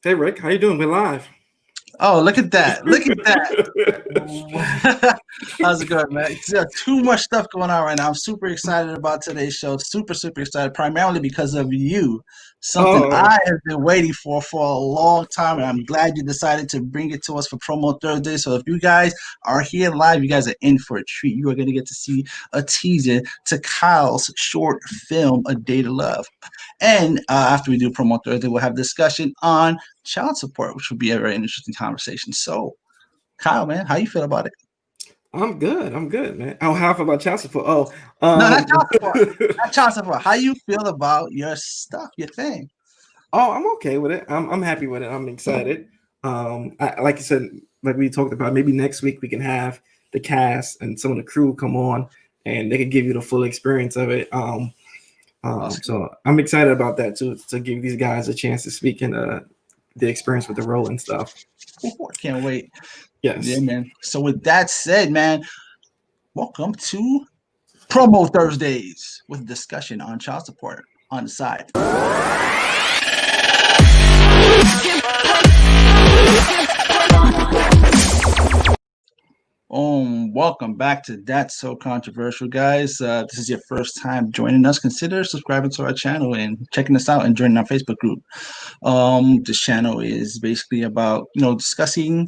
Hey Rick, how you doing? We're live. Oh, look at that. Look at that. How's it going, man? Too much stuff going on right now. I'm super excited about today's show. Super, super excited, primarily because of you. Something Oh, I have been waiting for a long time, and I'm glad you decided to bring it to us for Promo Thursday. So if you guys are here live, you guys are in for a treat. You are going to get to see a teaser to Kyle's short film, A Day to Love. And after we do Promo Thursday, we'll have discussion on child support, which would be a very interesting conversation. So, Kyle, man, how you feel about it? I'm good. I'm good, man. Oh, half about child support. No, not child support. Not child support. How you feel about your stuff, your thing? oh, I'm okay with it. I'm happy with it. I'm excited. Like you said, like we talked about, maybe next week we can have the cast and some of the crew come on, and they can give you the full experience of it. Awesome. So I'm excited about that too, to give these guys a chance to speak in the experience with the role and stuff. I can't wait. Yeah, Yes. man. So with that said, man, welcome to Promo Thursdays with a discussion on child support on the side. Welcome back to That's So Controversial, guys. This is your first time joining us. Consider subscribing to our channel and checking us out and joining our Facebook group. This channel is basically about discussing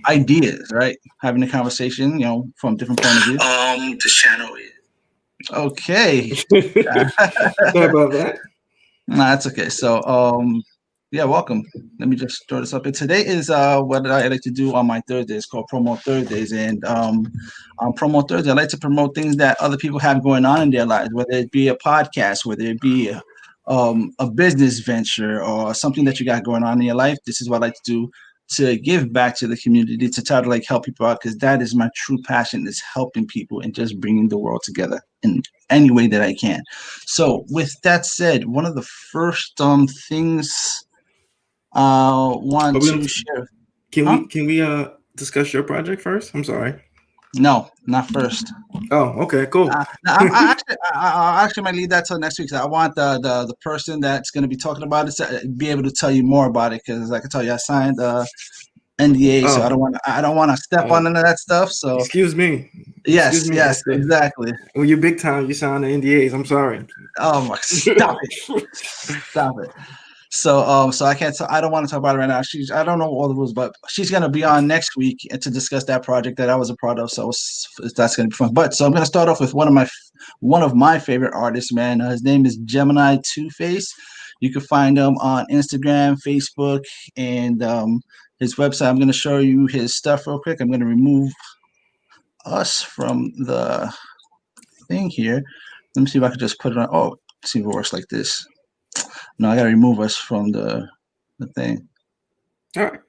ideas, right? Having a conversation, from different point of view. This channel is okay. Sorry about that. Nah, that's okay. So, yeah, welcome. Let me just throw this up. And today is what I like to do on my Thursdays called Promo Thursdays. And on Promo Thursday, I like to promote things that other people have going on in their lives, whether it be a podcast, whether it be a business venture or something that you got going on in your life. This is what I like to do to give back to the community, to try to like help people out, because that is my true passion, is helping people and just bringing the world together in any way that I can. So, with that said, one of the first things want Are we to gonna, share, can huh? we discuss your project first? I'm sorry. No, not first. Oh, okay, cool. No, I actually might leave that till next week. 'Cause I want the person that's going to be talking about it to be able to tell you more about it. Because I can tell you, I signed NDA, so Oh, I don't want to step on oh, none of that stuff. So excuse me. Excuse yes, me. yes, exactly. When you're big time, you sign the NDAs. I'm sorry. Oh my, stop it, stop it. So I can't. I don't want to talk about it right now. I don't know all the rules, but she's gonna be on next week to discuss that project that I was a part of. So that's gonna be fun. But so I'm gonna start off with one of my favorite artists, man. His name is Gemini Two Face. You can find him on Instagram, Facebook, and his website. I'm gonna show you his stuff real quick. I'm gonna remove us from the thing here. Let me see if I can just put it on. Oh, let's see if it works like this. No, I gotta remove us from the thing. All right.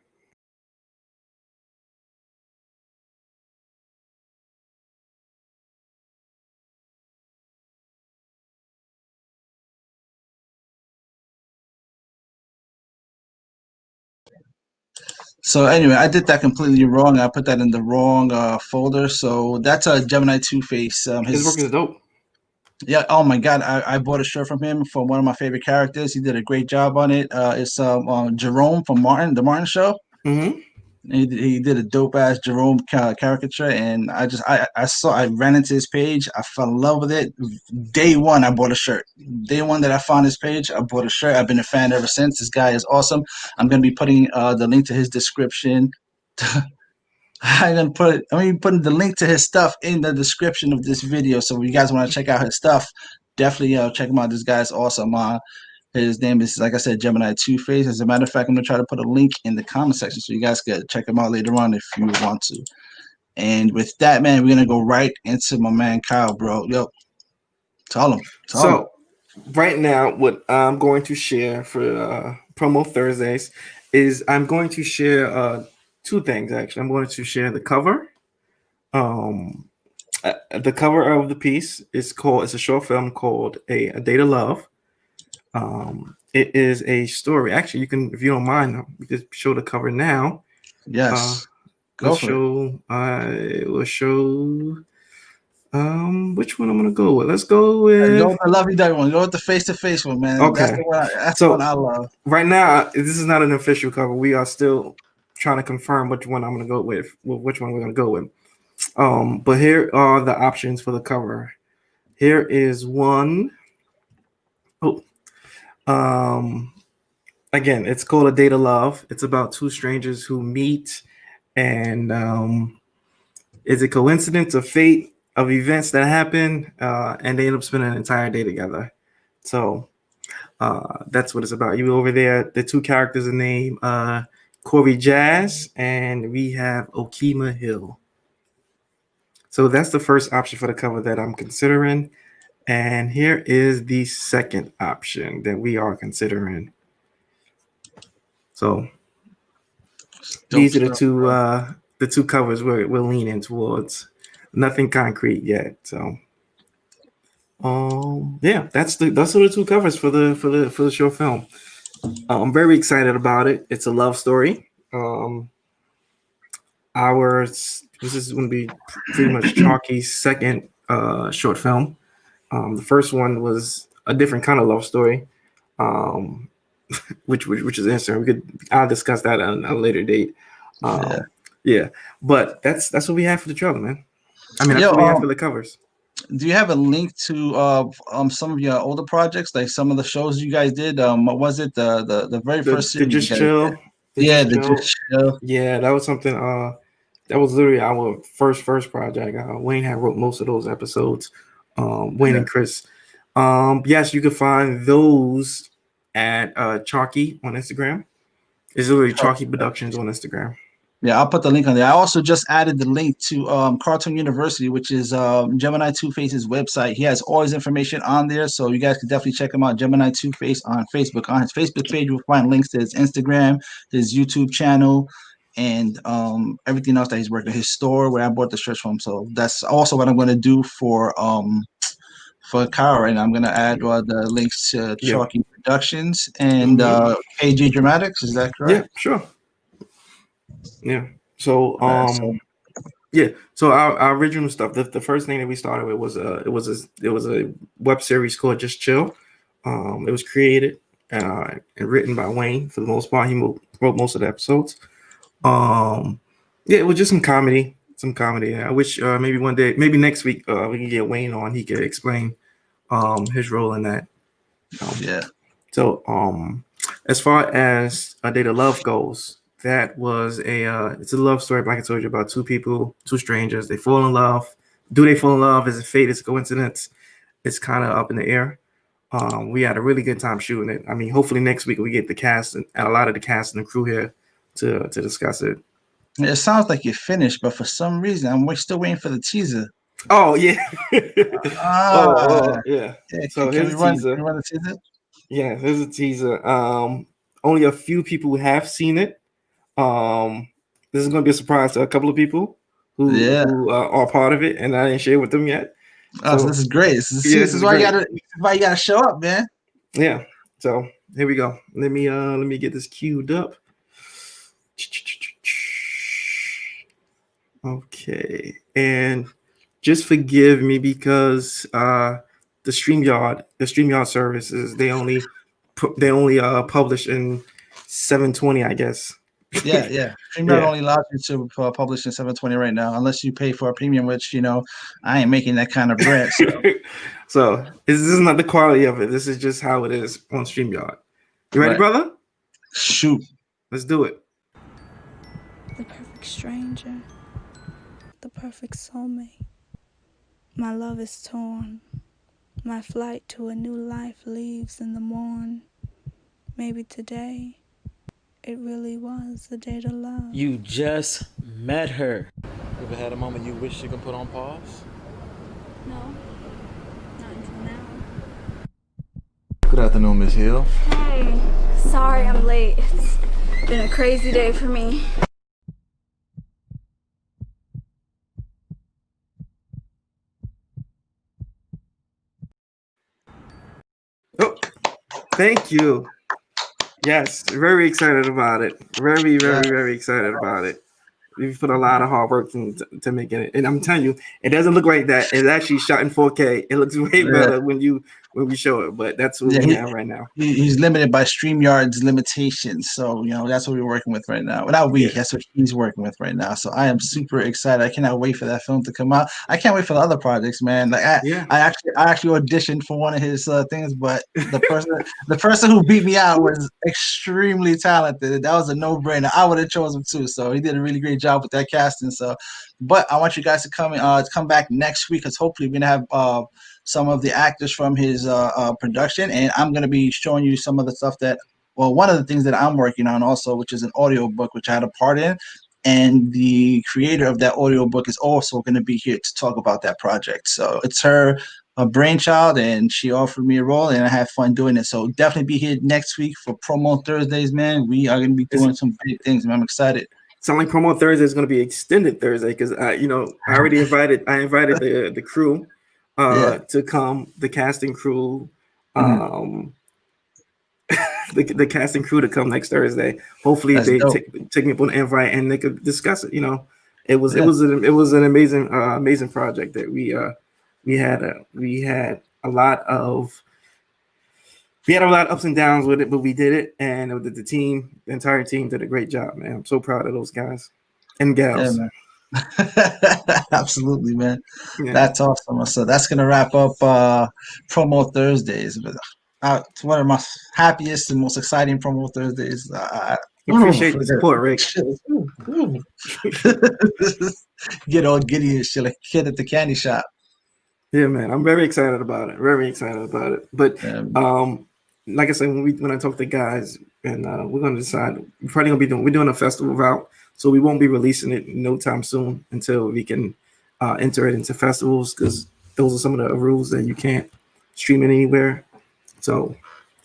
So anyway, I did that completely wrong. I put that in the wrong folder. So that's a Gemini Two Face. His His work is dope. Yeah. Oh my God, I bought a shirt from him for one of my favorite characters. He did a great job on it. It's Jerome from the Martin Show. Mm-hmm. He did a dope ass Jerome caricature, and I ran into his page. I fell in love with it. Day one, I bought a shirt. Day one that I found his page, I bought a shirt. I've been a fan ever since. This guy is awesome. I'm gonna be putting the link to his description. I'm putting the link to his stuff in the description of this video. So if you guys want to check out his stuff, definitely check him out. This guy's awesome. His name is, like I said, Gemini Two Face. As a matter of fact, I'm gonna try to put a link in the comment section so you guys can check him out later on if you want to. And with that, man, we're gonna go right into my man Kyle, bro. Yo, tell him. So right now, what I'm going to share for promo Thursdays is I'm going to share two things actually. I'm going to share the cover. Um, the cover of the piece is called. It's a short film called A Day to Love. It is a story. Actually, you can, if you don't mind, we could show the cover now. Uh, Yes, go let's for it. show. I will show. Which one I'm gonna go with? Let's go Go with. with the lovey-dovey one. Go with the face-to-face one, man. That's the Okay. one. That's the one So I love. right now, this is not an official cover. We are still trying to confirm which one I'm gonna go with. Which one we're gonna go with. But here are the options for the cover. Here is one. Oh, um, again, it's called A Day to Love. It's about two strangers who meet, and is it coincidence or fate of events that happen, and they end up spending an entire day together. So that's what it's about. You over there, the two characters are named Corey Jazz, and we have Okima Hill. So that's the first option for the cover that I'm considering. And here is the second option that we are considering. So Dope these are stuff, bro. the two covers we're leaning towards. Nothing concrete yet. So yeah, those are the two covers for the short film. I'm very excited about it. It's a love story. This is going to be pretty much Chalky's second short film. The first one was a different kind of love story, um, which is interesting. I'll discuss that on a later date. Yeah. Yeah, but that's what we have for the trailer, man. I mean, that's Yo, what we have for the covers. do you have a link to some of your older projects, like some of the shows you guys did? What was it? The very first The series you just guys did? chill, the Yeah, just the chill. just chill. Yeah, that was something. That was literally our first project. Wayne had wrote most of those episodes. Wayne Yeah. and Chris. Yes, you can find those at Chalky on Instagram. It's literally Chalky Productions on Instagram. Yeah, I'll put the link on there. I also just added the link to Cartoon University, which is Gemini Two Face's website. He has all his information on there, so you guys can definitely check him out. Gemini Two Face on Facebook. On his Facebook page, you'll find links to his Instagram, his YouTube channel, and everything else that he's working. His store where I bought the shirts from. So that's also what I'm going to do for Kyle right now. I'm going to add the links to Yeah. Chalky Productions and Mm-hmm. KG Dramatics. Is that Yeah, correct? sure. Yeah. So So yeah. So our original stuff, the first thing that we started with was it was a web series called Just Chill. It was created and written by Wayne for the most part. He wrote most of the episodes. Yeah, it was just some comedy. Some comedy. I wish maybe one day, maybe next week, we can get Wayne on. He could explain his role in that. yeah. So as far as A Day to Love goes, that was it's a love story, like I told you, about two people, two strangers. They fall in love. Do they fall in love? Is it fate? Is it coincidence? It's kind of up in the air. We had a really good time shooting it. I mean, hopefully next week we get the cast and a lot of the cast and the crew here to discuss it. It sounds like you're finished, but for some reason, still waiting for the teaser. Oh yeah. Ah, Yeah. yeah. So Can here's we a run? Can teaser. we run the teaser? Yeah, here's a teaser. Only a few people have seen it. This is going to be a surprise to a couple of people Yeah. who are part of it, and I didn't share with them yet. Oh, so So this is great. This is, see, yeah, this this is is why you great. gotta. This is why you gotta show up, man. Yeah. So here we go. Let me get this queued up. Okay, and just forgive me because the StreamYard services they only publish in 720, I guess. Yeah, yeah. Premium Yeah. only allows you to publish in 720 right now, unless you pay for a premium, which I ain't making that kind of bread. So So this is not the quality of it. This is just how it is on StreamYard. You ready, right, brother? shoot. Let's do it. The perfect stranger, the perfect soulmate. My love is torn. My flight to a new life leaves in the morn. Maybe today, it really was the day to love. You just met her. You ever had a moment you wish you could put on pause? No, not until now. Good afternoon, Miss Hill. Hey, sorry I'm late. It's been a crazy day for me. Oh, thank you. Yes, very excited about it. Very excited about it. we've put a lot of hard work to make it. And I'm telling you, it doesn't look like that. It's actually shot in 4K. It looks way better when we show it. But that's what we have right now. He's limited by StreamYard's limitations. So, that's what we're working with right now. Well, not we, that's what he's working with right now. So I am super excited. I cannot wait for that film to come out. I can't wait for the other projects, man. Like I actually auditioned for one of his things, but the person who beat me out was extremely talented. That was a no-brainer. I would have chosen him too. So he did a really great job with that casting. So, but I want you guys to come back next week, because hopefully we're gonna have some of the actors from his production, and I'm going to be showing you some of the stuff one of the things that I'm working on also, which is an audio book, which I had a part in, and the creator of that audio book is also going to be here to talk about that project. So it's her brainchild, and she offered me a role, and I had fun doing it. So definitely be here next week for Promo Thursdays, man. We are going to be doing some big things, and I'm excited. Sound like Promo Thursday is going to be extended Thursday, because I already invited the crew. To come, the casting crew, the casting crew to come next Thursday. Hopefully they take me up on the invite and they could discuss it. It was an amazing project that we had a lot of ups and downs with it, but we did it, and the entire team did a great job, man. I'm so proud of those guys and gals. Yeah, absolutely, man. Yeah. That's awesome. So that's gonna wrap up Promo Thursdays. But it's one of my happiest and most exciting Promo Thursdays. I appreciate the support, Rick. Get all giddy and shit like a kid at the candy shop. Yeah, man. I'm very excited about it. Very excited about it. But like I said, when I talk to guys, and we're gonna decide, we're doing a festival route. So we won't be releasing it no time soon until we can enter it into festivals, because those are some of the rules that you can't stream it anywhere. So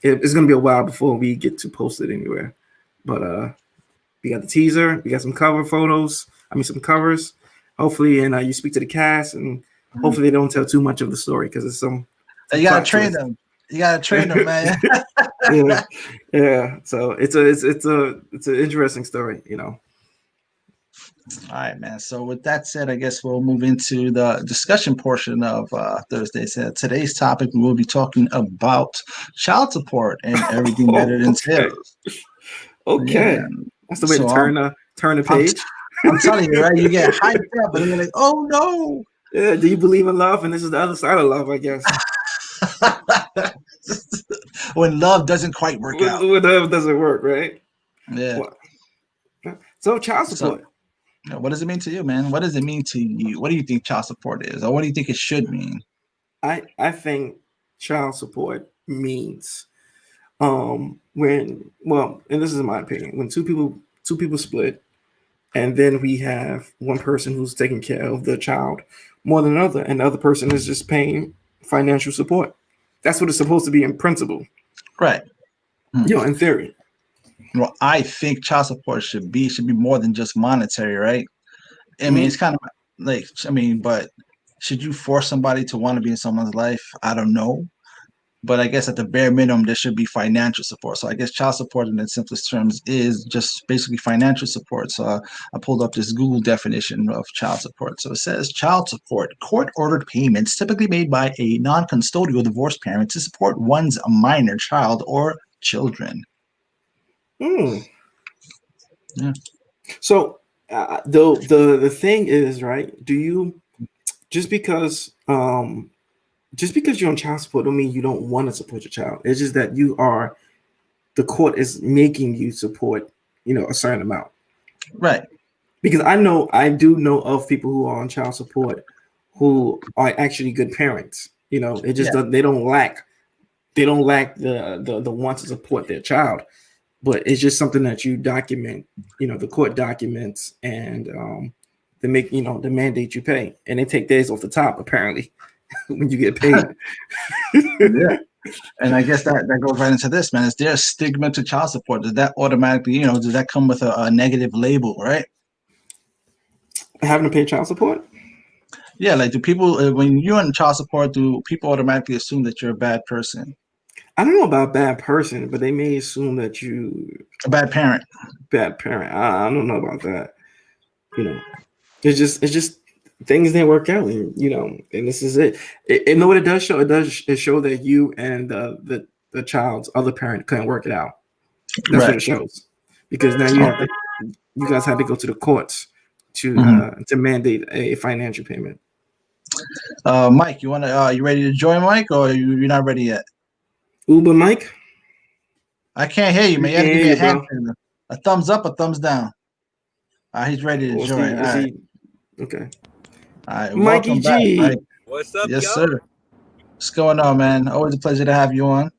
it's going to be a while before we get to post it anywhere. But we got the teaser, we got some some covers. Hopefully, and you speak to the cast, and hopefully they don't tell too much of the story, because it's some you got to train them. You got to train them, man. yeah. So it's an interesting story, All right, man. So with that said, I guess we'll move into the discussion portion of Thursday. So today's topic, we will be talking about child support and everything that it entails. Okay. Yeah. That's the way to turn the page. I'm telling you, right? You get hyped up, and you're like, oh, no. Yeah, do you believe in love? And this is the other side of love, I guess. When love doesn't quite work out. When love doesn't work, right? Yeah. So child support. What does it mean to you, man? What does it mean to you? What do you think child support is, or what do you think it should mean? I think child support means and this is my opinion, when two people split, and then we have one person who's taking care of the child more than another, and the other person is just paying financial support. That's what it's supposed to be in principle, right? In theory. Well, I think child support should be more than just monetary, right? I mean, it's kind of like, but should you force somebody to want to be in someone's life? I don't know. But I guess at the bare minimum, there should be financial support. So I guess child support in its simplest terms is just basically financial support. So I pulled up this Google definition of child support. So it says child support, court-ordered payments typically made by a non-custodial divorced parent to support one's minor child or children. Yeah. So the thing is, right? Do you just because you're on child support don't mean you don't want to support your child. It's just that the court is making you support, a certain amount. Right. Because I do know of people who are on child support who are actually good parents. It just they don't lack the want to support their child. But it's just something that you document, the court documents, and they make, the mandate you pay. And they take theirs off the top, apparently, when you get paid. Yeah. And I guess that goes right into this, man. Is there a stigma to child support? Does that automatically, does that come with a negative label, right? Having to pay child support? Yeah, like do people, when you're on child support, do people automatically assume that you're a bad person? I don't know about bad person, but they may assume that you a bad parent. Bad parent. I don't know about that. You know, it's just things didn't work out, and and this is it. And know what it does show? It show that you and the child's other parent couldn't work it out. That's what Right. it shows, because now you guys have to go to the courts to mandate a financial payment. Mike, you ready to join, Mike, or you're not ready yet? Uber Mike, I can't hear you, man. You can't have to give hear me a you, hand bro. signal. A thumbs up, a thumbs down. He's ready to Or join. All is right. he okay? All right. Mikey Welcome back, Mike. G. What's up, Yes, yo? sir. What's going on, man? Always a pleasure to have you on.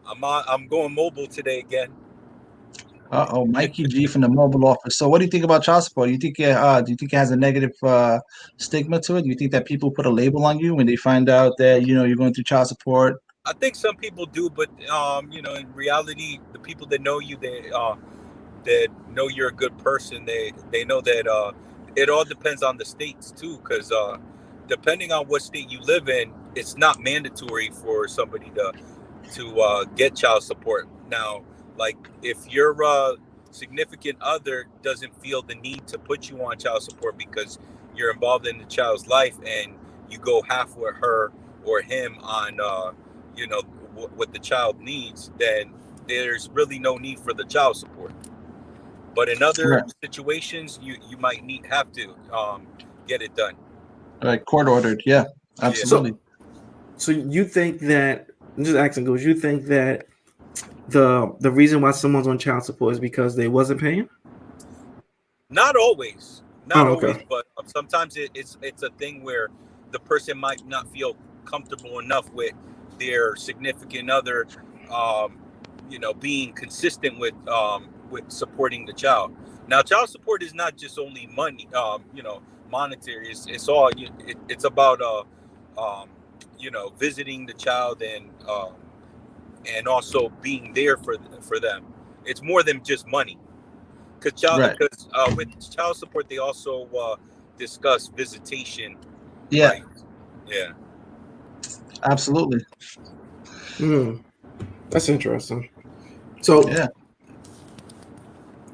I'm going mobile today again. Mikey G from the mobile office. So, what do you think about child support? Do you think it has a negative stigma to it? Do you think that people put a label on you when they find out that you're going through child support? I think some people do, but in reality, the people that know you, that know you're a good person, they know that it all depends on the states too, because depending on what state you live in, it's not mandatory for somebody to get child support. Now, like if your significant other doesn't feel the need to put you on child support because you're involved in the child's life and you go half with her or him on what the child needs, then there's really no need for the child support. But in other Right. situations, you might have to get it done. Like court ordered, yeah, absolutely. So you think that, I'm just asking, goes, you think that the reason why someone's on child support is because they wasn't paying? Not always, Okay. always, but sometimes it's a thing where the person might not feel comfortable enough with their significant other, being consistent with supporting the child. Now, child support is not just only money, monetary. It's all. It's about visiting the child and also being there for them. It's more than just money. Right. Because with child support, they also discuss visitation. Yeah, rights. Yeah. absolutely. That's interesting. So Yeah.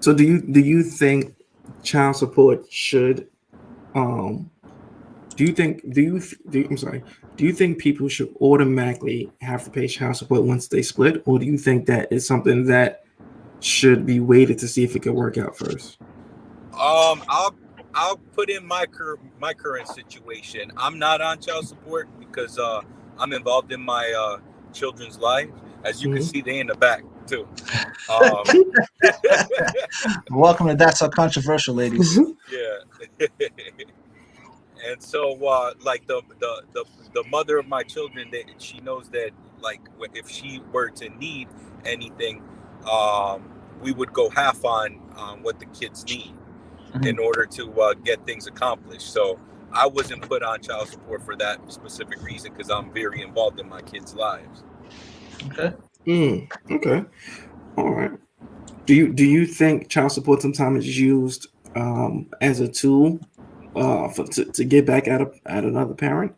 So do you think child support should do you think people should automatically have to pay child support once they split, or do you think that is something that should be waited to see if it could work out first? I'll put in my current situation. I'm not on child support because I'm involved in my children's life. As you can see, they in the back too. Welcome to That's So Controversial, ladies. Yeah. And so, like the mother of my children, she knows that, like, if she were to need anything, we would go half on what the kids need in order to get things accomplished. So I wasn't put on child support for that specific reason because I'm very involved in my kids' lives. Okay. Okay. All right. Do you think child support sometimes is used as a tool to get back at another parent?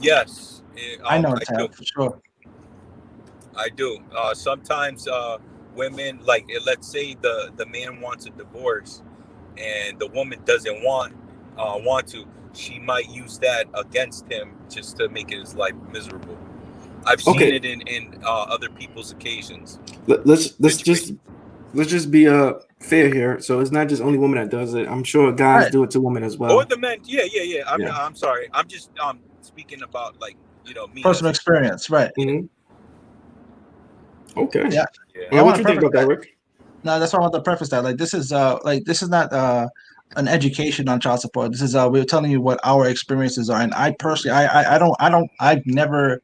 Yes, I know it's for sure. I do. Sometimes women, like, let's say the man wants a divorce and the woman doesn't want to, she might use that against him just to make his life miserable. I've seen it in other people's occasions. Let's just be fair here. So it's not just only women that does it. I'm sure guys do it to women as well. Or the men. Yeah. I'm sorry. I'm just speaking about, like, me. Personal experience, right? Mm-hmm. Okay. Yeah. What do you think about that, Rick? No, that's why I want to preface that. Like, this is not an education on child support. This is we're telling you what our experiences are. And I personally, I've never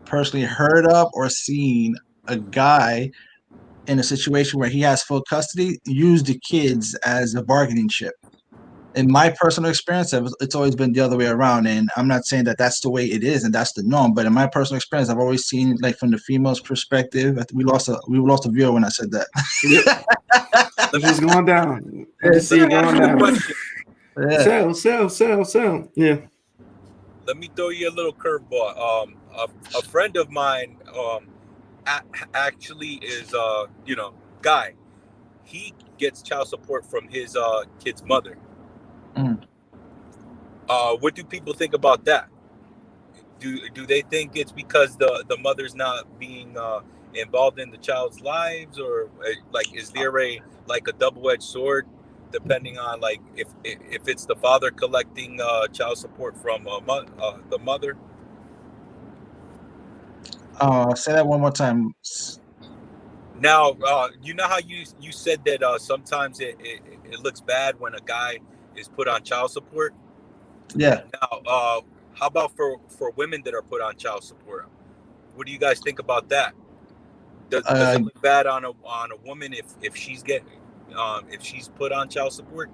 personally heard of or seen a guy in a situation where he has full custody use the kids as a bargaining chip. In my personal experience, it's always been the other way around. And I'm not saying that that's the way it is and that's the norm, but in my personal experience, I've always seen, like, from the female's perspective. We lost a viewer when I said that. Yep. It's going down. I just see it going down. Yeah. Sell. Yeah. Let me throw you a little curveball. A friend of mine actually is guy. He gets child support from his kid's mother. What do people think about that? Do they think it's because the mother's not being involved in the child's lives, or like is there a like a double-edged sword, depending on like if it's the father collecting child support from the mother? Say that one more time. Now, you know how you said that sometimes it looks bad when a guy is put on child support. Yeah. Now, how about for women that are put on child support? What do you guys think about that? Does it look bad on a woman if she's getting if she's put on child support?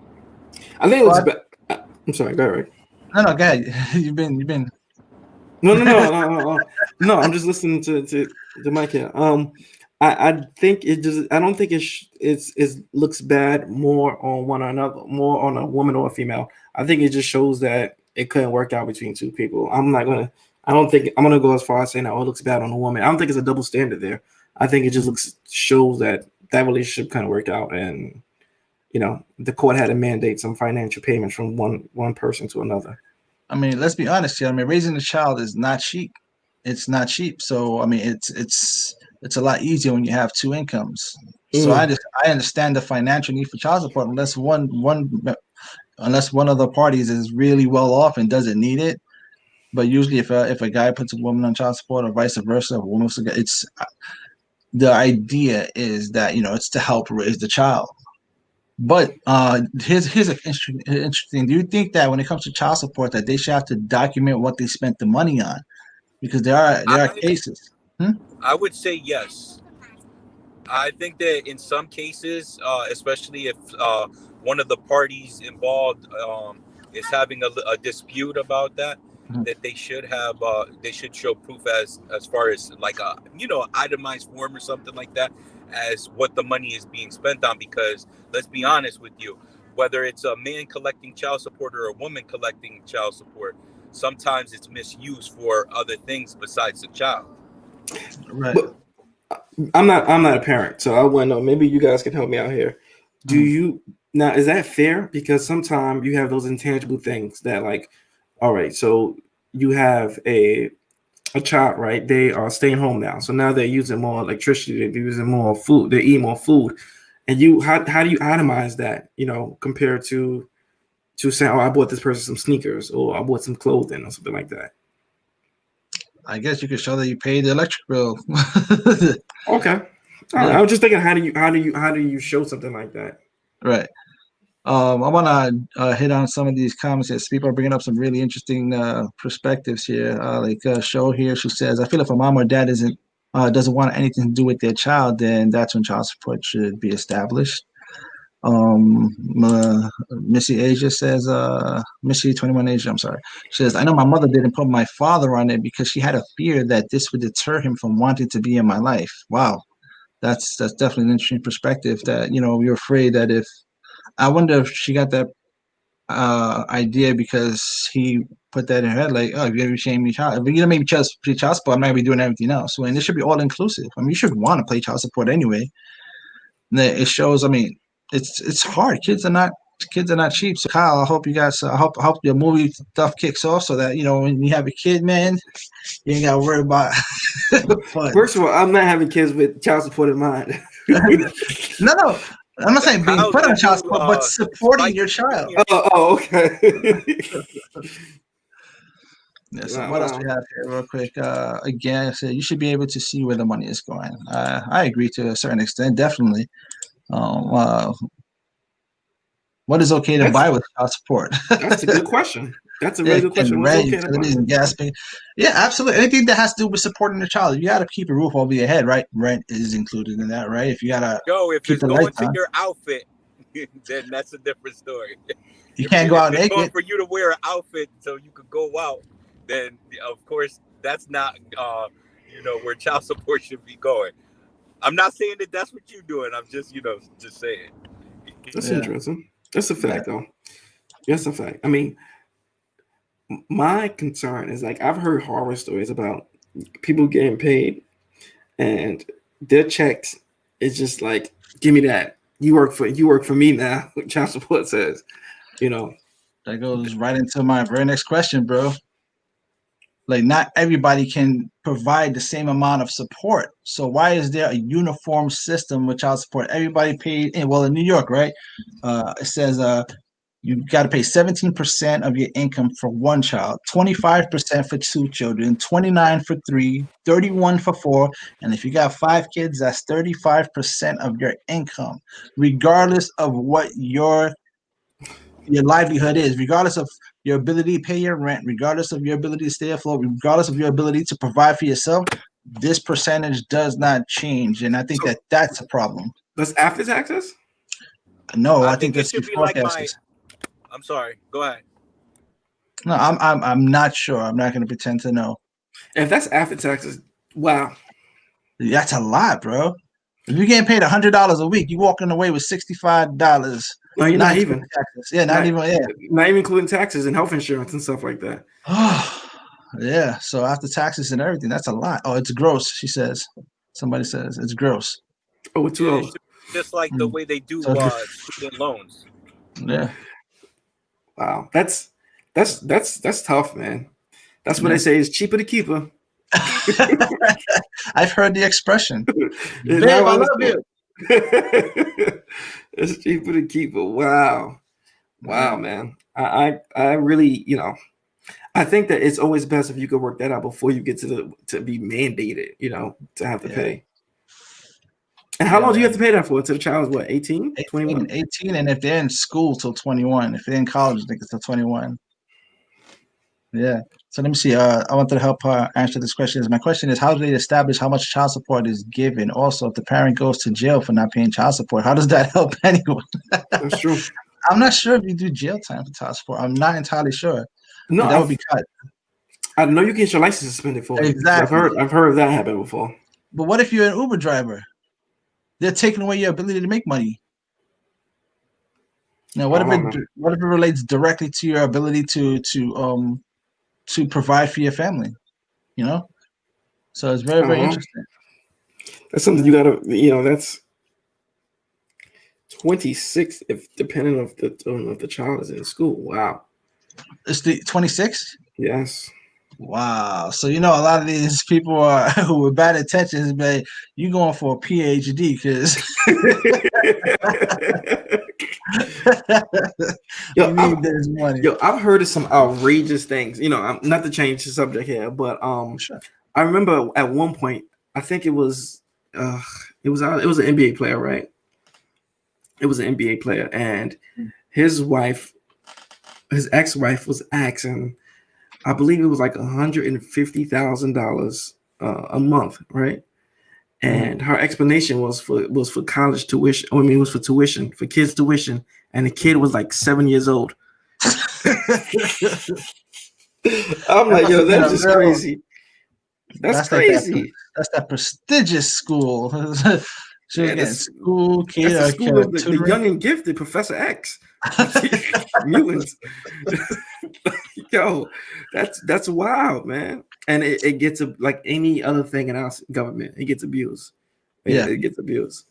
I think it looks bad. I'm sorry. Go ahead. No, go ahead. You've been. No. I'm just listening to Mike here. I think it just. I don't think it looks bad more on one another, more on a woman or a female. I think it just shows that it couldn't work out between two people. I don't think I'm gonna go as far as saying that it looks bad on a woman. I don't think it's a double standard there. I think it just shows that relationship kind of worked out, and the court had to mandate some financial payments from one person to another. I mean, let's be honest here. I mean, raising a child is not cheap. It's not cheap. So I mean, it's a lot easier when you have two incomes. So I understand the financial need for child support unless one of the parties is really well off and doesn't need it. But usually, if a guy puts a woman on child support or vice versa, a woman, it's the idea is that it's to help raise the child. But here's an interesting. Do you think that when it comes to child support, that they should have to document what they spent the money on? Because there are cases. I would say yes. I think that in some cases, especially if one of the parties involved is having a dispute about that, that they should have they should show proof as far as like a itemized form or something like that as what the money is being spent on. Because let's be honest with you, whether it's a man collecting child support or a woman collecting child support, sometimes it's misused for other things besides the child. Right. But I'm not a parent, so I want to know. Maybe you guys can help me out here. Do you now? Is that fair? Because sometimes you have those intangible things that, like, all right, so you have a child, right? They are staying home now, so now they're using more electricity. They're using more food. They eat more food, and how do you itemize that? Compared to saying, oh, I bought this person some sneakers, or I bought some clothing, or something like that. I guess you could show that you paid the electric bill. Okay. I was just thinking, how do you show something like that? Right. I want to hit on some of these comments as people are bringing up some really interesting perspectives here. Show here, she says, I feel if a mom or dad doesn't want anything to do with their child, then that's when child support should be established. Missy Asia says, Missy 21 Asia, I'm sorry. She says, I know my mother didn't put my father on it because she had a fear that this would deter him from wanting to be in my life. Wow. That's definitely an interesting perspective that, you're afraid that I wonder if she got that idea because he put that in her head, like, oh, if you're going to shame me child, if you're going to make me pay child support, I'm not going to be doing everything else. So, and this should be all inclusive. I mean, you should want to pay child support anyway. And it shows, I mean, it's hard. Kids are not cheap. So Kyle, I hope your movie stuff kicks off so that when you have a kid, man, you ain't gotta worry about fun. First of all, I'm not having kids with child support in mind. No. I'm not saying being put on child support, but supporting your child. Oh, okay. Yeah, so what else we have here real quick? Again, so you should be able to see where the money is going. I agree to a certain extent, definitely. What is okay to buy with child support? That's a good question. That's a really good question. What's okay to buy? Gas pay? Yeah, absolutely. Anything that has to do with supporting the child, you got to keep a roof over your head, right? Rent is included in that, right? If you gotta if it's going to your outfit, then that's a different story. You can't go out naked. Going for you to wear an outfit so you could go out, then of course that's not where child support should be going. I'm not saying that that's what you're doing. I'm just just saying. That's interesting. That's a fact, though. That's a fact. I mean, my concern is, like, I've heard horror stories about people getting paid and their checks is just like, give me that. You work for me now, what child support says. That goes right into my very next question, bro. Like, not everybody can provide the same amount of support. So why is there a uniform system with child support? Everybody paid in, well, in New York, right? It says you got to pay 17% of your income for one child, 25% for two children, 29 for three, 31 for four, and if you got 5 kids, that's 35% of your income, regardless of what your livelihood is, regardless of your ability to pay your rent, regardless of your ability to stay afloat, regardless of your ability to provide for yourself. This percentage does not change, and I think So that's a problem. that's after taxes. No, I I think think it that's should be before like taxes. I'm sorry. Go ahead. No, I'm not sure. I'm not going to pretend to know. If that's after taxes, wow. That's a lot, bro. If you're getting paid $100 a week, you're walking away with $65. No, you're not even. Taxes. Yeah, not even. Yeah. Not even including taxes and health insurance and stuff like that. Yeah. So after taxes and everything, that's a lot. Oh, it's gross. She says. Somebody says it's gross. Oh, it's too old. Just like the way they do student loans. Yeah. Wow, that's tough, man. That's what they say. It's cheaper to keep her. I've heard the expression. Babe, I love you. It's cheaper to keep her. Wow, man. I really, I think that it's always best if you could work that out before you get to be mandated, to have to pay. And how long do you have to pay that for? Until the child is what, 18? 21? 18, and if they're in school till 21. If they're in college, I think it's till 21. Yeah. So let me see. I wanted to help answer this question. My question is, how do they establish how much child support is given? Also, if the parent goes to jail for not paying child support, how does that help anyone? That's true. I'm not sure if you do jail time for child support. I'm not entirely sure. No, that would be cut. I know you get your license suspended for it. Exactly. I've heard that happen before. But what if you're an Uber driver? They're taking away your ability to make money. Now, what if it relates directly to your ability to provide for your family? So it's very, very interesting. That's something you gotta, that's 26 if depending on if the child is in school. Wow. It's the 26? Yes. Wow. So a lot of these people who with bad intentions, but you going for a PhD because you need this money. I've heard of some outrageous things. I'm not to change the subject here, but sure. I remember at one point, I think it was an NBA player, right? It was an NBA player, and his ex-wife was asking, I believe it was like $150,000 a month, right? And her explanation was for college tuition. It was for tuition, for kids' tuition, and the kid was like 7 years old. I'm like, yo, that's just crazy. That's crazy. That's that prestigious school. So yeah, school kid. That's the school of the young and gifted Professor X. Mutants. Yo, that's wild, man. And it gets like any other thing in our government, it gets abused. It gets abused.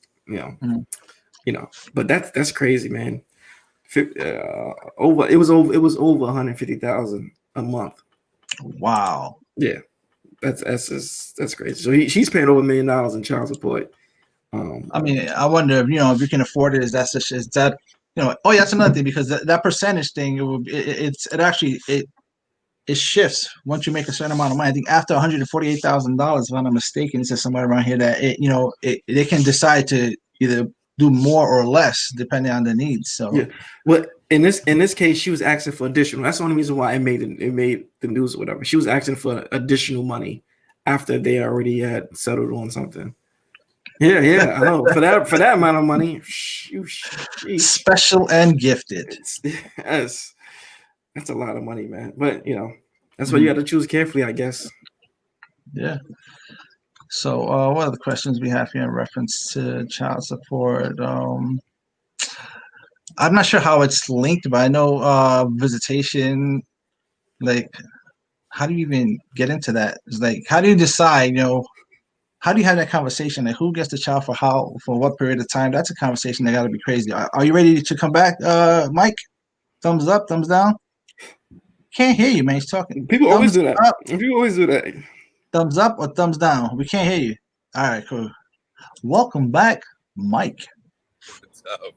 But that's crazy, man. It was over 150,000 a month. Wow. Yeah, that's crazy. So she's paying over $1 million in child support. I mean, I wonder if you can afford it. That's another thing, because that percentage thing, it shifts once you make a certain amount of money. I think after $148,000, if I'm not mistaken, it says somewhere around here that they can decide to either do more or less depending on the needs. So yeah, well, in this case, she was asking for additional. That's the only reason why it made the news or whatever. She was asking for additional money after they already had settled on something. Yeah, I know. For that amount of money, special and gifted. Yes, that's a lot of money, man. But that's why you got to choose carefully, I guess. Yeah. So, what are the questions we have here in reference to child support? I'm not sure how it's linked, but I know visitation. Like, how do you even get into that? It's like, how do you decide? How do you have that conversation? Like, who gets the child for what period of time? That's a conversation that got to be crazy. Are you ready to come back, Mike? Thumbs up, thumbs down. Can't hear you, man. He's talking. People always do that. Up, People always do that. thumbs up or thumbs down. We can't hear you. All right, cool. Welcome back, Mike. What's up?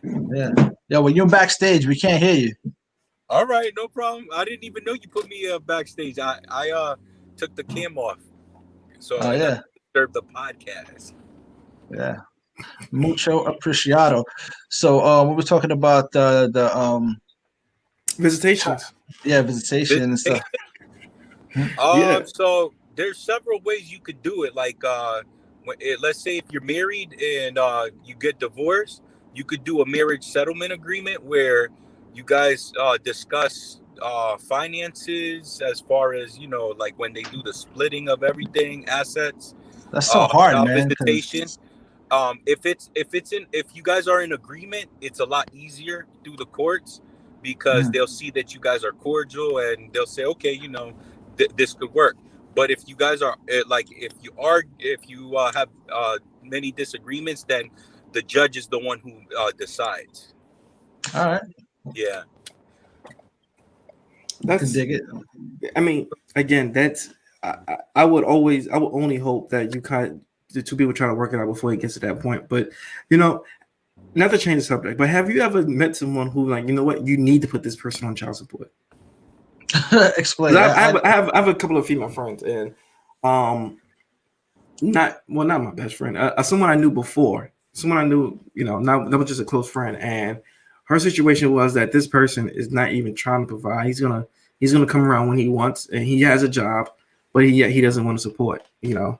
Yeah. Yo, when you're backstage, we can't hear you. All right, no problem. I didn't even know you put me backstage. I took the cam off, so Oh yeah, disturbed the podcast. yeah. Mucho apreciado. So, we were talking about the Visitations. yeah, visitation and stuff. Yeah. So there's several ways you could do it. Like, let's say if you're married and you get divorced, you could do a marriage settlement agreement where you guys discuss finances as far as, you know, like when they do the splitting of everything, assets. That's so hard, man. Visitation. If you guys are in agreement, it's a lot easier through the courts because they'll see that you guys are cordial and they'll say, okay, you know, this could work. But if you guys are if you have many disagreements, then the judge is the one who decides. All right. Yeah. I can dig it. I mean, again, that's I would only hope that the two people try to work it out before it gets to that point. But you know, not to change the subject, but have you ever met someone who, like, you know what, you need to put this person on child support? Explain. I have a couple of female friends, and not my best friend, someone I knew before, someone I knew, you know, not that was just a close friend, and her situation was that this person is not even trying to provide. He's gonna come around when he wants, and he has a job, but he doesn't want to support, you know.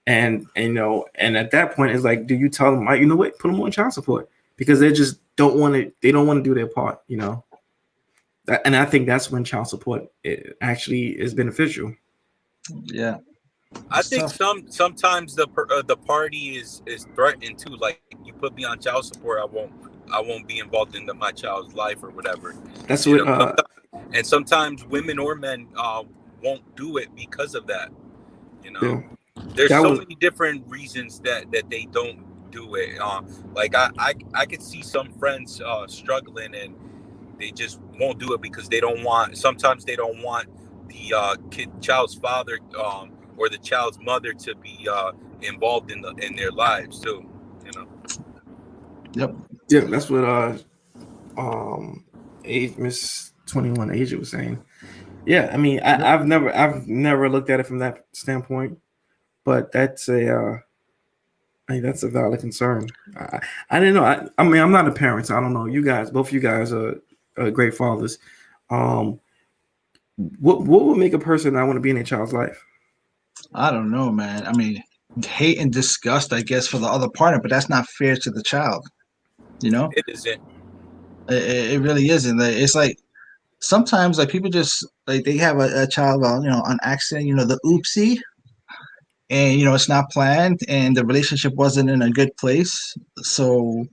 And you know, and at that point, it's like, do you tell them, you know what, put them on child support, because they just don't want to. They don't want to do their part, you know. And I think that's when child support actually is beneficial. Yeah, I think sometimes the party is threatened too. Like, you put me on child support, I won't be involved in my child's life or whatever. That's what. And sometimes women or men won't do it because of that. You know. Yeah. There's many different reasons that they don't do it. Like I could see some friends struggling and they just won't do it because they don't want. Sometimes they don't want the child's father or the child's mother to be involved in their lives too. You know. Yep. Yeah, that's what Miss 21 Asia was saying. Yeah, I mean, I've never looked at it from that standpoint. But that's a valid concern. I didn't know. I mean, I'm not a parent, so I don't know. You guys, both of you guys are great fathers. What would make a person not want to be in a child's life? I don't know, man. I mean, hate and disgust, I guess, for the other partner, but that's not fair to the child. You know, it isn't. It really isn't. It's like sometimes, like, people just like they have a child, you know, on accident. You know, the oopsie. And, you know, it's not planned and the relationship wasn't in a good place. So,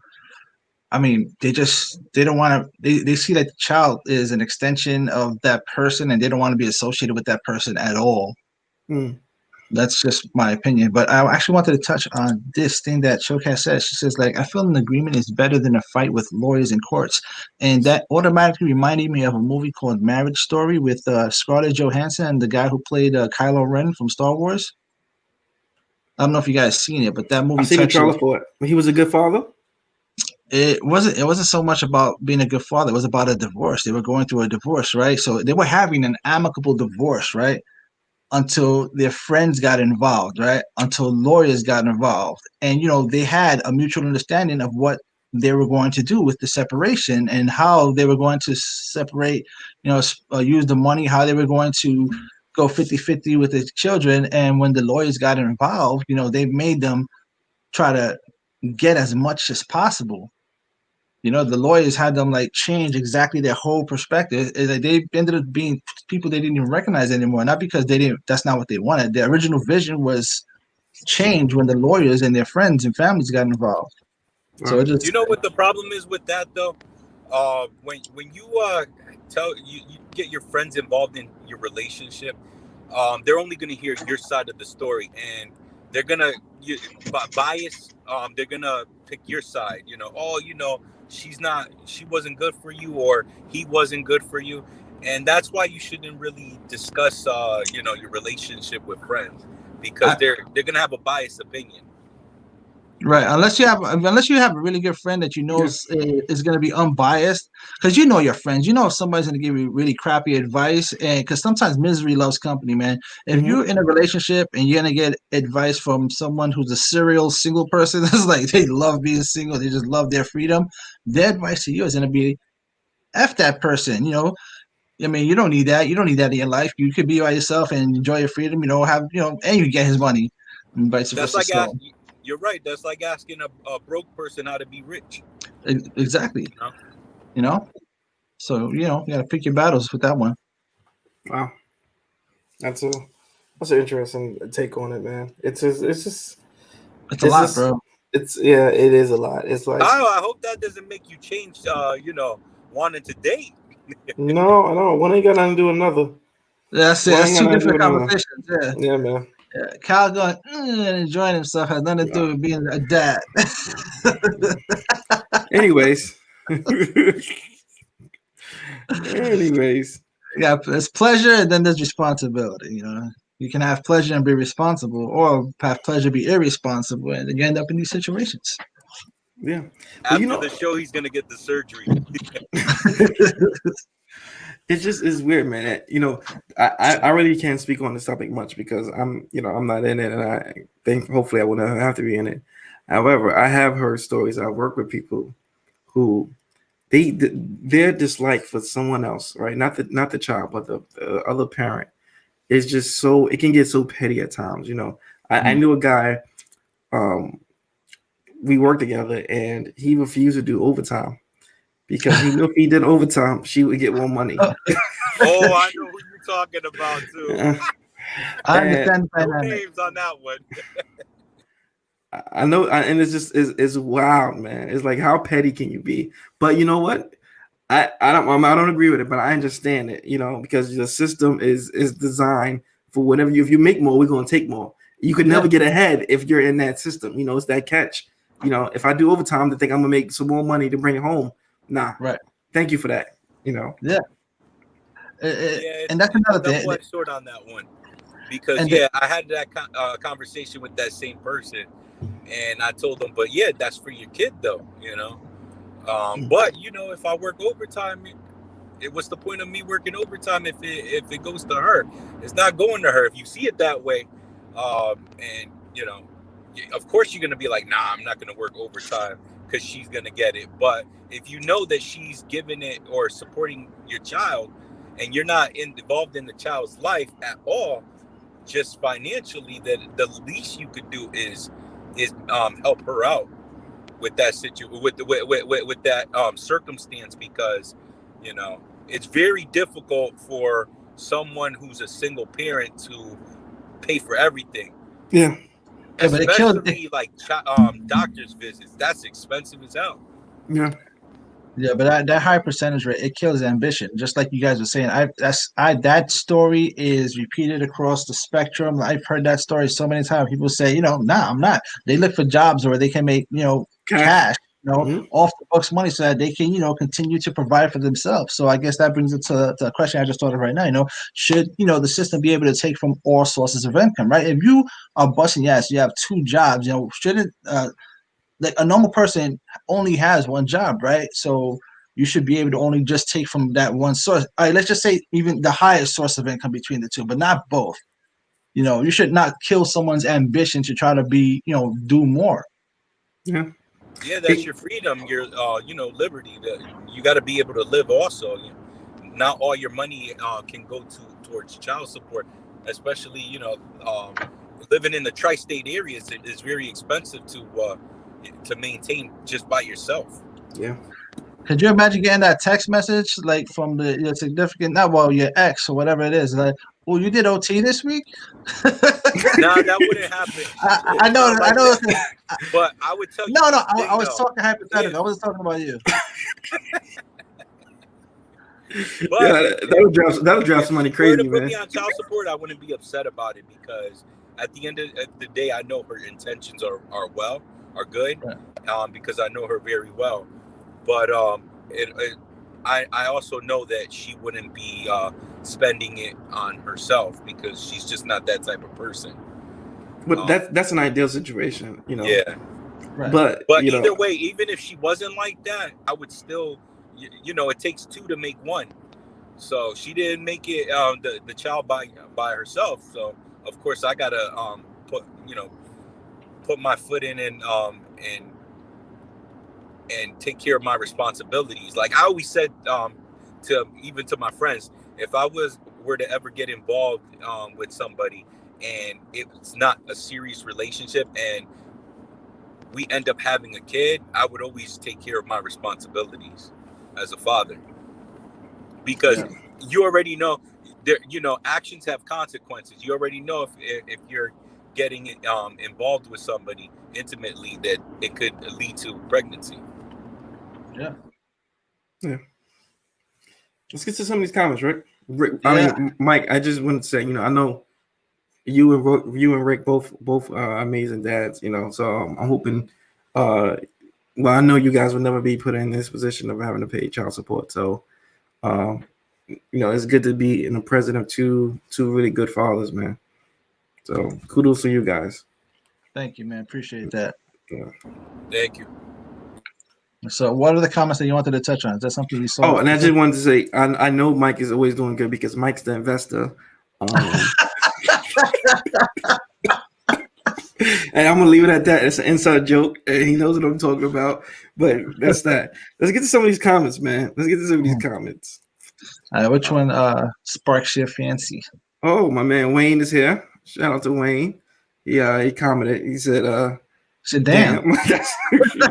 I mean, they don't want to, they see that the child is an extension of that person and they don't want to be associated with that person at all. That's just my opinion. But I actually wanted to touch on this thing that Showcast says. She says, like, I feel an agreement is better than a fight with lawyers in courts. And that automatically reminded me of a movie called Marriage Story with Scarlett Johansson and the guy who played Kylo Ren from Star Wars. I don't know if you guys seen it, but that movie. I've seen the trailer for it. He was a good father. It wasn't so much about being a good father. It was about a divorce. They were going through a divorce, right? So they were having an amicable divorce, right? Until their friends got involved, right? Until lawyers got involved, and you know they had a mutual understanding of what they were going to do with the separation and how they were going to separate. You know, use the money, how they were going to go 50-50 with the children. And when the lawyers got involved, you know, they made them try to get as much as possible. You know, the lawyers had them like change exactly their whole perspective. They ended up being people they didn't even recognize anymore, not because that's not what they wanted. Their original vision was changed when the lawyers and their friends and families got involved. So it just, you know what the problem is with that though? When you you get your friends involved in your relationship, they're only going to hear your side of the story, and they're gonna bias. They're gonna pick your side. You know, she wasn't good for you, or he wasn't good for you. And that's why you shouldn't really discuss your relationship with friends, because they're gonna have a biased opinion. Right, unless you have a really good friend that you know is going to be unbiased, because you know your friends, you know if somebody's going to give you really crappy advice, and because sometimes misery loves company, man. If you're in a relationship and you're going to get advice from someone who's a serial single person, it's like they love being single, they just love their freedom. Their advice to you is going to be, "F that person," you know. I mean, you don't need that. You don't need that in your life. You could be by yourself and enjoy your freedom. You know, and you get his money, and vice That's versa. like So. You're right. That's like asking a broke person how to be rich. Exactly. You know? So, you got to pick your battles with that one. Wow. That's an interesting take on it, man. It's a lot, bro. It is a lot. It's like, I hope that doesn't make you change, wanting to date. No, one ain't got nothing to do with another. That's two different conversations. Yeah, man. Yeah, Kyle going and enjoying himself has nothing to do with being a dad. Anyways. Yeah, there's pleasure and then there's responsibility. You can have pleasure and be responsible, or have pleasure be irresponsible, and then you end up in these situations. Yeah. After the show, he's gonna get the surgery. It just is weird, man. I really can't speak on this topic much because I'm not in it, and I think hopefully I will not have to be in it. However, I have heard stories. I work with people who their dislike for someone else, right? Not the child, but the other parent is just so, it can get so petty at times. I knew a guy. We worked together, and he refused to do overtime because he knew if he did overtime, she would get more money. Oh, I know who you're talking about too. I understand no names on that one. I know, and it's just is wild, man. It's like, how petty can you be? But you know what? I don't agree with it, but I understand it. Because the system is designed for whatever if you make more, we're gonna take more. You could never get ahead if you're in that system. It's that catch. If I do overtime to think I'm gonna make some more money to bring it home, nah. Right. Thank you for that. Yeah. And that's another thing. Double-edged sword on that one, because I had that conversation with that same person, and I told them, but that's for your kid though, But if I work overtime, what's the point of me working overtime if it goes to her? It's not going to her. If you see it that way, and of course you're gonna be like, nah, I'm not gonna work overtime because she's gonna get it. But if you know that she's giving it or supporting your child, and you're not involved in the child's life at all, just financially, that the least you could do is help her out with that situation, with that circumstance, because it's very difficult for someone who's a single parent to pay for everything. Yeah. Especially like doctor's visits. That's expensive as hell. Yeah. Yeah, but that high percentage rate, it kills ambition. Just like you guys were saying, that story is repeated across the spectrum. I've heard that story so many times. People say, nah, I'm not. They look for jobs where they can make, cash, off the books money, so that they can, continue to provide for themselves. So I guess that brings it to a question I just thought of right now. Should the system be able to take from all sources of income, right? If you are busting ass, you have two jobs, shouldn't like a normal person only has one job, right? So you should be able to only just take from that one source. All right, let's just say even the highest source of income between the two, but not both. You should not kill someone's ambition to try to be, do more. Yeah. Yeah, that's your freedom, your liberty. You got to be able to live also. Not all your money can go towards child support, especially living in the tri-state areas. It is very expensive to maintain just by yourself. Yeah. Could you imagine getting that text message like from your significant, your ex or whatever it is, like, "Oh, you did OT this week"? No, that wouldn't happen. I know. But I would tell you. No, I was talking hypothetical. Yeah. I wasn't talking about you. But that'll drive somebody crazy, to put man. me on child support, I wouldn't be upset about it, because at the end of the day, I know her intentions are good, right. Because I know her very well. but I also know that she wouldn't be spending it on herself because she's just not that type of person. But that's an ideal situation, you know. Yeah. Right. But either way, even if she wasn't like that, I would still, you know, it takes two to make one. So she didn't make it the child by herself. So of course I gotta put my foot in and take care of my responsibilities. Like I always said to my friends, if I were to ever get involved with somebody and it's not a serious relationship and we end up having a kid, I would always take care of my responsibilities as a father, because you already know there, you know, actions have consequences. You already know if you're getting involved with somebody intimately that it could lead to pregnancy. Yeah. Let's get to some of these comments, Rick. I mean, Mike, I just wanted to say, you know, I know you and Rick both amazing dads, you know. So I'm hoping, well, I know you guys will never be put in this position of having to pay child support. So, you know, it's good to be in the presence of two really good fathers, man. So kudos to you guys. Thank you, man. Appreciate that. Yeah. Thank you. So, what are the comments that you wanted to touch on? Is that something you saw? Oh, and I just wanted to say, I know Mike is always doing good because Mike's the investor. And I'm gonna leave it at that. It's an inside joke, and he knows what I'm talking about. But that's that. Let's get to some of these comments, man. Let's get to some of these comments. Which one sparks your fancy? Oh, my man Wayne is here. Shout out to Wayne. He commented. He said, damn. He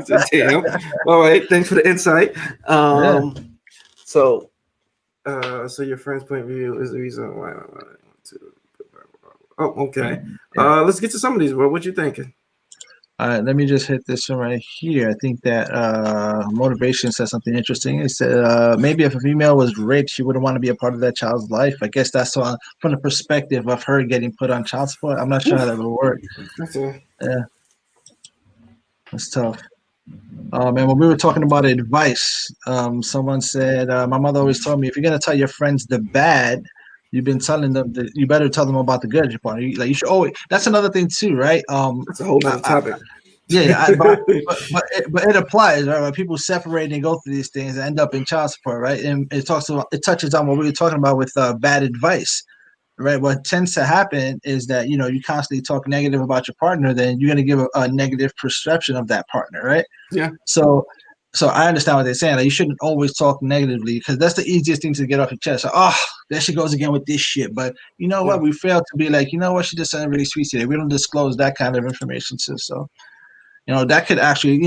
said, damn. All right, thanks for the insight. So your friend's point of view is the reason why I want to. Oh, okay. Let's get to some of these, bro. What you thinking? All right, let me just hit this one right here. I think that Motivation said something interesting. He said maybe if a female was raped, she wouldn't want to be a part of that child's life. I guess that's from the perspective of her getting put on child support. I'm not sure how that would work. Yeah, that's tough. And when we were talking about advice, someone said, my mother always told me, if you're going to tell your friends the bad, you've been telling them that you better tell them about the good. You should always. That's another thing too, right? That's a whole other topic. But it applies, right? When people separate and go through these things and end up in child support, right? And it touches on what we were talking about with bad advice, right? What tends to happen is that you constantly talk negative about your partner, then you're going to give a negative perception of that partner, right? Yeah. So I understand what they're saying. Like, you shouldn't always talk negatively because that's the easiest thing to get off your chest. So, there she goes again with this shit. But you know what? We fail to be like, you know what? She just sounded really sweet today. We don't disclose that kind of information too. So, that could actually,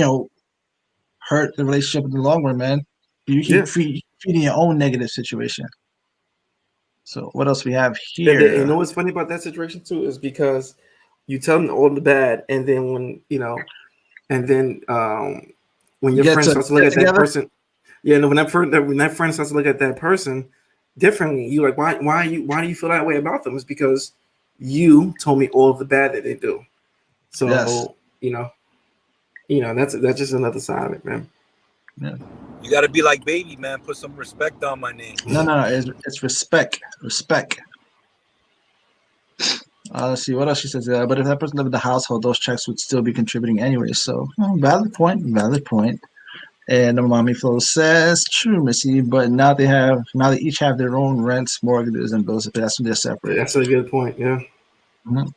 hurt the relationship in the long run, man. You keep feeding your own negative situation. So what else we have here? And you know what's funny about that situation too is because you tell them all the bad, and then when when your friend starts to look at that person, when that friend starts to look at that person differently, you like, why do you feel that way about them? It's because you told me all of the bad that they do. So that's just another side of it, man. Yeah. You got to be like Baby, man. Put some respect on my name. No, it's respect. Let's see what else she says. But if that person lived in the household, those checks would still be contributing anyway. So valid point. And the Mommy Flo says, true, Missy. But now they each have their own rents, mortgages, and bills. If that's when they're separate. That's a good point. Yeah. Mm-hmm.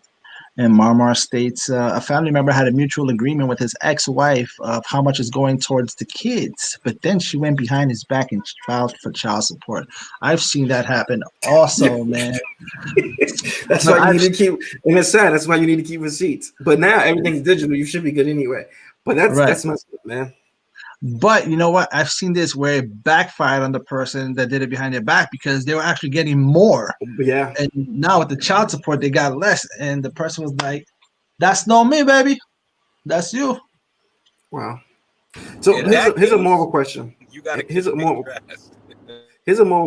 And Marmar states, a family member had a mutual agreement with his ex-wife of how much is going towards the kids, but then she went behind his back and filed for child support. I've seen that happen also, man. That's why you need to keep, and it's sad, that's why you need to keep receipts. But now everything's digital, you should be good anyway. But that's messed up, man. But you know what? I've seen this where it backfired on the person that did it behind their back because they were actually getting more. Yeah. And now with the child support, they got less. And the person was like, that's not me, baby. That's you. Wow. So here's a moral question. Here's a moral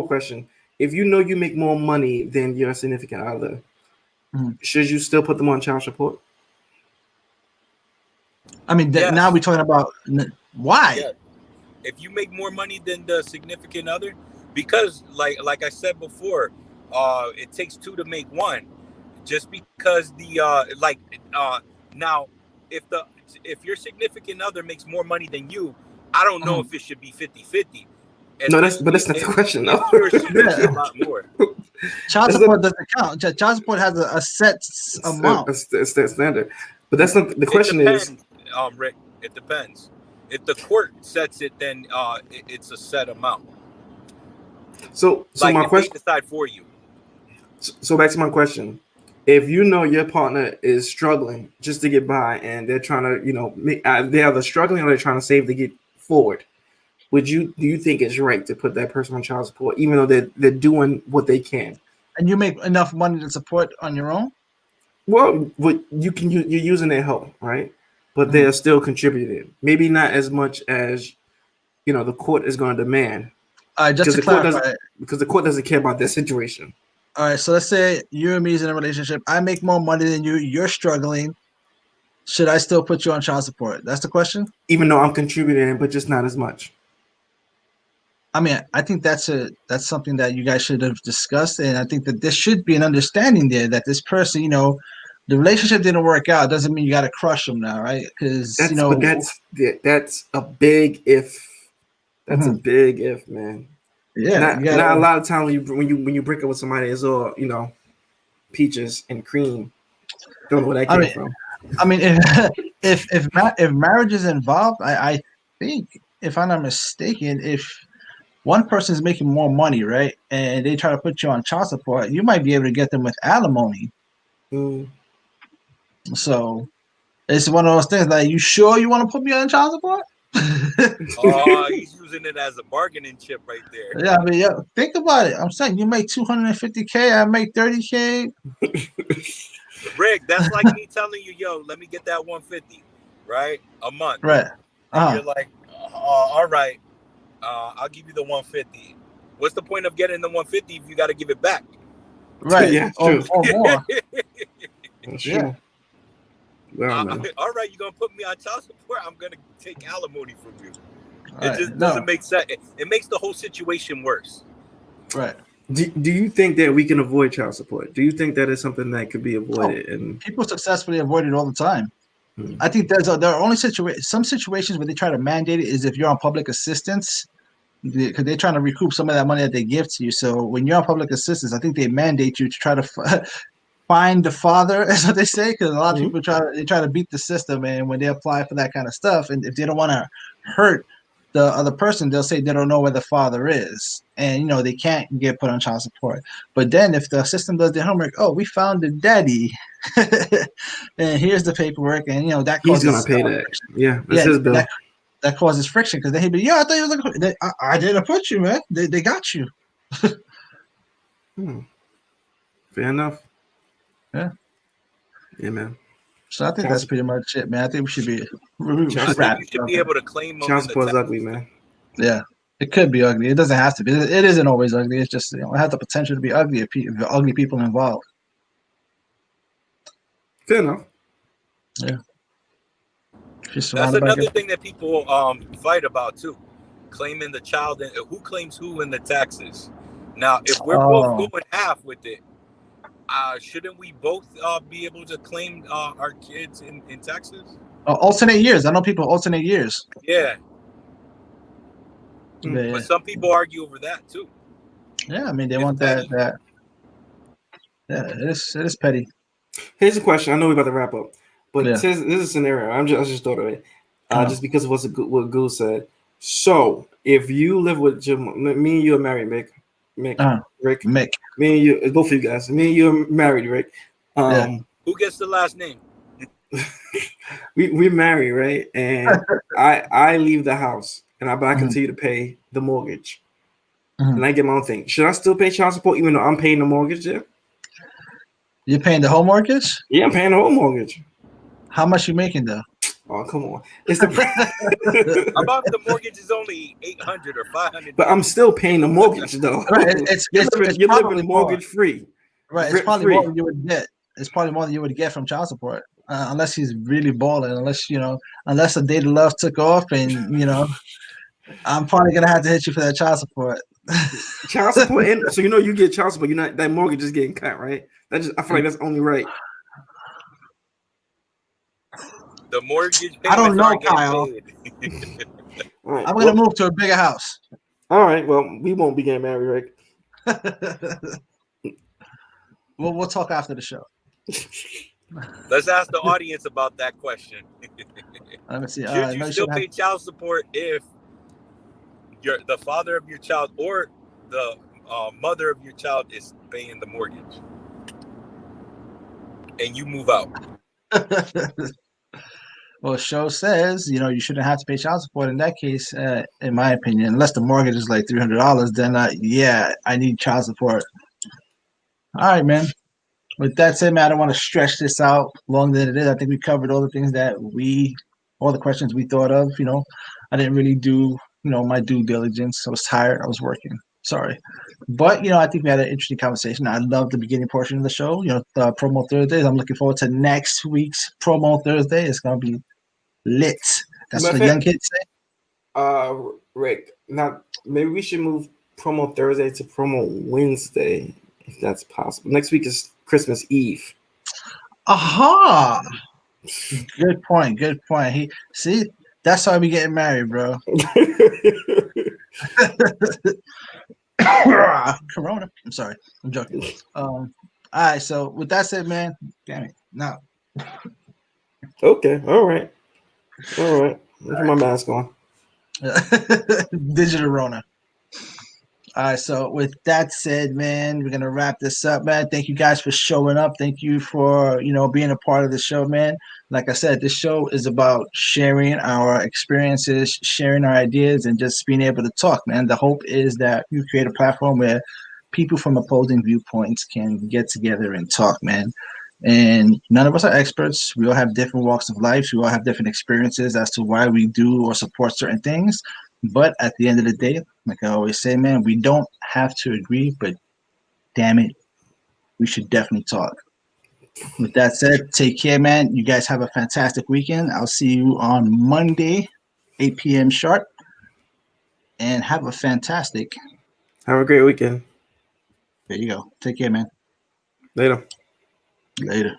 question. If you know you make more money than your significant other, should you still put them on child support? I mean, now we're talking about why? if you make more money than the significant other, because like I said before, it takes two to make one. Just because now, if your significant other makes more money than you, I don't know if it should be 50-50. No, but that's not the question, though. If yours should be a lot more. Child support doesn't count. Child support has a set amount. It's that standard. But that's not the question. Rick, it depends. If the court sets it, then it's a set amount. So my question. They decide for you. So back to my question. If you know your partner is struggling just to get by, and they're trying to, they're either struggling or they're trying to save to get forward, do you think it's right to put that person on child support, even though they're doing what they can? And you make enough money to support on your own? Well, you're using their help, right? But they're still contributing. Maybe not as much as the court is going to demand. Just to clarify, because the court doesn't care about their situation. All right, so let's say you and me is in a relationship. I make more money than you. You're struggling. Should I still put you on child support? That's the question? Even though I'm contributing, but just not as much. I mean, I think that's something that you guys should have discussed, and I think that there should be an understanding there that this person, the relationship didn't work out. Doesn't mean you got to crush them now, right? Because that's a big if. That's a big if, man. Yeah, not a lot of times when you break up with somebody, it's all peaches and cream. Don't know where that came from. I mean, if marriage is involved, I think, if I'm not mistaken, if one person is making more money, right, and they try to put you on child support, you might be able to get them with alimony. So it's one of those things like, you sure you want to put me on child support? He's using it as a bargaining chip right there. Yeah, I mean, think about it. I'm saying you make $250K, I make $30K. Rick, that's like me telling you, yo, let me get that 150, right? A month. Right. You're like, all right, I'll give you the 150. What's the point of getting the 150 if you got to give it back? Right. Yeah, or more. That's true. Well, all right, you're gonna put me on child support. I'm gonna take alimony from you. Right. Just doesn't make sense. It makes the whole situation worse. Right. Do you think that we can avoid child support? Do you think that is something that could be avoided? And people successfully avoid it all the time. I think there are only some situations where they try to mandate it is if you're on public assistance, because they're trying to recoup some of that money that they give to you. So when you're on public assistance, I think they mandate you to try to find the father, as what they say, because a lot of people try to beat the system, and when they apply for that kind of stuff, and if they don't want to hurt the other person, they'll say they don't know where the father is, and they can't get put on child support. But then if the system does their homework, we found the daddy, and here's the paperwork, and that he's gonna pay that. Yeah, that's his bill. That causes friction, because then he'd be, I thought you was like, I didn't put you, man. They got you. Fair enough. Yeah. Yeah, man. So I think that's pretty much it, man. I think we should be You should be able to claim child support is ugly, man. Yeah, it could be ugly. It doesn't have to be. It isn't always ugly. It's just it has the potential to be ugly if the ugly people involved. Fair enough. Yeah. That's another thing that people fight about too, claiming the child and who claims who in the taxes. Now, if we're both going half with it, shouldn't we both be able to claim our kids in taxes? Alternate years. I know people alternate years. Yeah. Yeah. But some people argue over that too. Yeah, I mean they want that. Yeah, it is petty. Here's a question. I know we're about to wrap up, but Yeah. this is a scenario. I just thought of it, just because of what Goose said. So if you live with Jim, me and you are married, Rick. Mick. Me and you, both of you guys. Me and you are married, Rick. Who gets the last name? We're married, right? And I leave the house, and I continue to pay the mortgage, and I get my own thing. Should I still pay child support even though I'm paying the mortgage there? You're paying the whole mortgage? Yeah, I'm paying the whole mortgage. How much you making though? Oh, come on! It's the about the mortgage is only $800 or $500. But I'm still paying the mortgage though. Right, you're living mortgage free. Right, it's probably more than you would get. It's probably more than you would get from child support, unless he's really balling. Unless the date of love took off, and I'm probably gonna have to hit you for that child support. Child support, and so you get child support. You're not that mortgage is getting cut, right? I feel like that's only right. The mortgage I don't payments know, aren't getting Kyle. paid. All right. I'm gonna move to a bigger house. All right. Well, we won't be getting married, Rick. We'll talk after the show. Let's ask the audience about that question. Let me see. Should you still pay child support if the father of your child or the mother of your child is paying the mortgage and you move out? Well, show says you shouldn't have to pay child support in that case, in my opinion, unless the mortgage is like $300. Then yeah, I need child support. All right, man. With that said, man, I don't want to stretch this out longer than it is. I think we covered all the things all the questions we thought of. I didn't really do my due diligence. I was tired. I was working. Sorry. But I think we had an interesting conversation. I love the beginning portion of the show. The promo Thursdays. I'm looking forward to next week's promo Thursday. It's gonna be lit. That's what the young kids say. Rick, now maybe we should move promo Thursday to promo Wednesday, if that's possible. Next week is Christmas Eve. Aha! Good point. Good point. That's why we getting married, bro. Corona. I'm sorry. I'm joking. All right. So with that said, man, damn it. No. Okay. All right. Put my mask on. Digital Rona. All right. So with that said, man, we're gonna wrap this up, man. Thank you guys for showing up. Thank you for being a part of the show, man. Like I said, this show is about sharing our experiences, sharing our ideas, and just being able to talk, man. The hope is that you create a platform where people from opposing viewpoints can get together and talk, man. And none of us are experts. We all have different walks of life. We all have different experiences as to why we do or support certain things. But at the end of the day, like I always say, man, we don't have to agree, but damn it, we should definitely talk. With that said, take care, man. You guys have a fantastic weekend. I'll see you on Monday, 8 p.m. sharp. And have a fantastic. Have a great weekend. There you go. Take care, man. Later. Later.